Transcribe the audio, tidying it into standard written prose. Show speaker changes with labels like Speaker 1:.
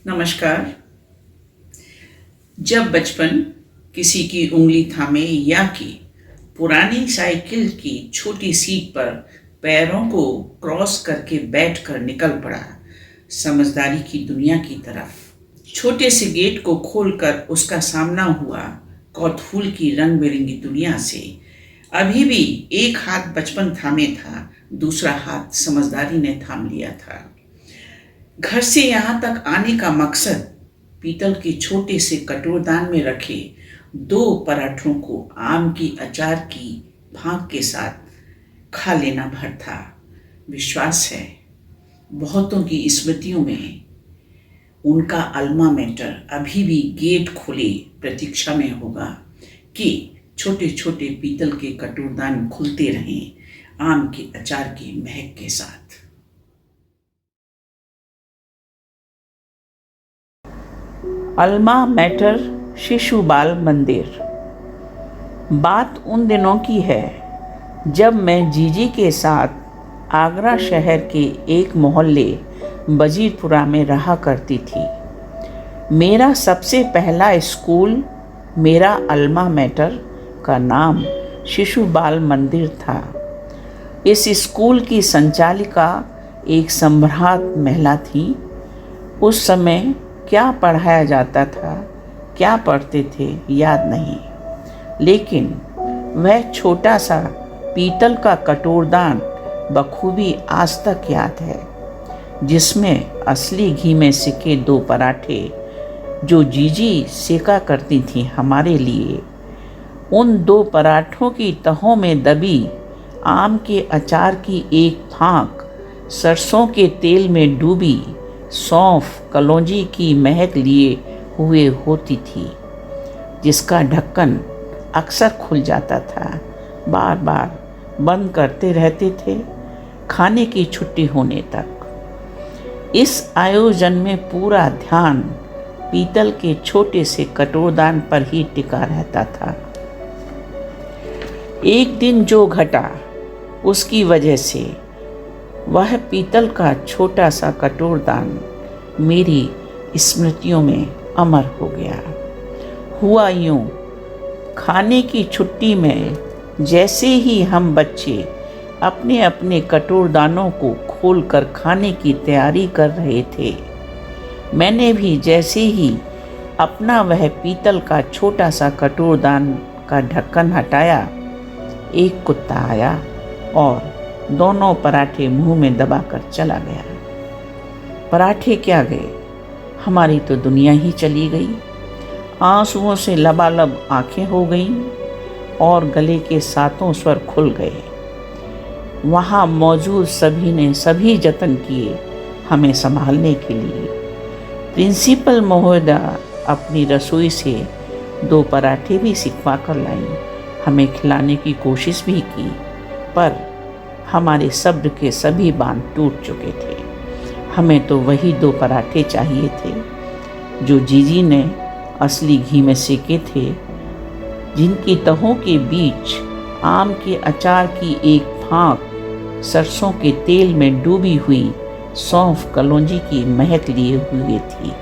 Speaker 1: नमस्कार। जब बचपन किसी की उंगली थामे या कि पुरानी साइकिल की छोटी सीट पर पैरों को क्रॉस करके बैठकर निकल पड़ा समझदारी की दुनिया की तरफ। छोटे से गेट को खोलकर उसका सामना हुआ कौतूहल की रंग बिरंगी दुनिया से। अभी भी एक हाथ बचपन थामे था, दूसरा हाथ समझदारी ने थाम लिया था। घर से यहाँ तक आने का मकसद पीतल के छोटे से कटोरदान में रखे 2 पराठों को आम की अचार की भाग के साथ खा लेना भर था। विश्वास है बहुतों की स्मृतियों में उनका अल्मा मैटर अभी भी गेट खोले प्रतीक्षा में होगा कि छोटे छोटे पीतल के कटोरदान खुलते रहें आम के अचार की महक के साथ।
Speaker 2: अल्मा मैटर शिशु बाल मंदिर। बात उन दिनों की है जब मैं जीजी के साथ आगरा शहर के एक मोहल्ले वजीरपुरा में रहा करती थी। मेरा सबसे पहला स्कूल मेरा अल्मा मैटर का नाम शिशु बाल मंदिर था। इस स्कूल की संचालिका एक सम्राट महिला थी। उस समय क्या पढ़ाया जाता था, क्या पढ़ते थे याद नहीं, लेकिन वह छोटा सा पीतल का कटोरदान बखूबी आज तक याद है, जिसमें असली घी में सिके 2 पराठे जो जीजी सेका करती थी हमारे लिए। उन 2 पराठों की तहों में दबी आम के अचार की एक फांक, सरसों के तेल में डूबी सौंफ कलौंजी की महक लिए हुए होती थी, जिसका ढक्कन अक्सर खुल जाता था। बार बार बंद करते रहते थे खाने की छुट्टी होने तक। इस आयोजन में पूरा ध्यान पीतल के छोटे से कटोरदान पर ही टिका रहता था। एक दिन जो घटा उसकी वजह से वह पीतल का छोटा सा कटोरदान मेरी स्मृतियों में अमर हो गया। हुआ यूं, खाने की छुट्टी में जैसे ही हम बच्चे अपने अपने कटोरदानों को खोलकर खाने की तैयारी कर रहे थे, मैंने भी जैसे ही अपना वह पीतल का छोटा सा कटोरदान का ढक्कन हटाया, एक कुत्ता आया और दोनों पराठे मुंह में दबाकर चला गया। पराठे क्या गए, हमारी तो दुनिया ही चली गई। आंसुओं से लबालब आंखें हो गईं और गले के 7 स्वर खुल गए। वहाँ मौजूद सभी ने सभी जतन किए हमें संभालने के लिए। प्रिंसिपल महोदया अपनी रसोई से 2 पराठे भी सिकवा कर लाई, हमें खिलाने की कोशिश भी की, पर हमारे सब्र के सभी बांध टूट चुके थे। हमें तो वही 2 पराठे चाहिए थे जो जीजी ने असली घी में सेके थे, जिनकी तहों के बीच आम के अचार की एक फांक, सरसों के तेल में डूबी हुई सौंफ कलौंजी की महक लिए हुए थी।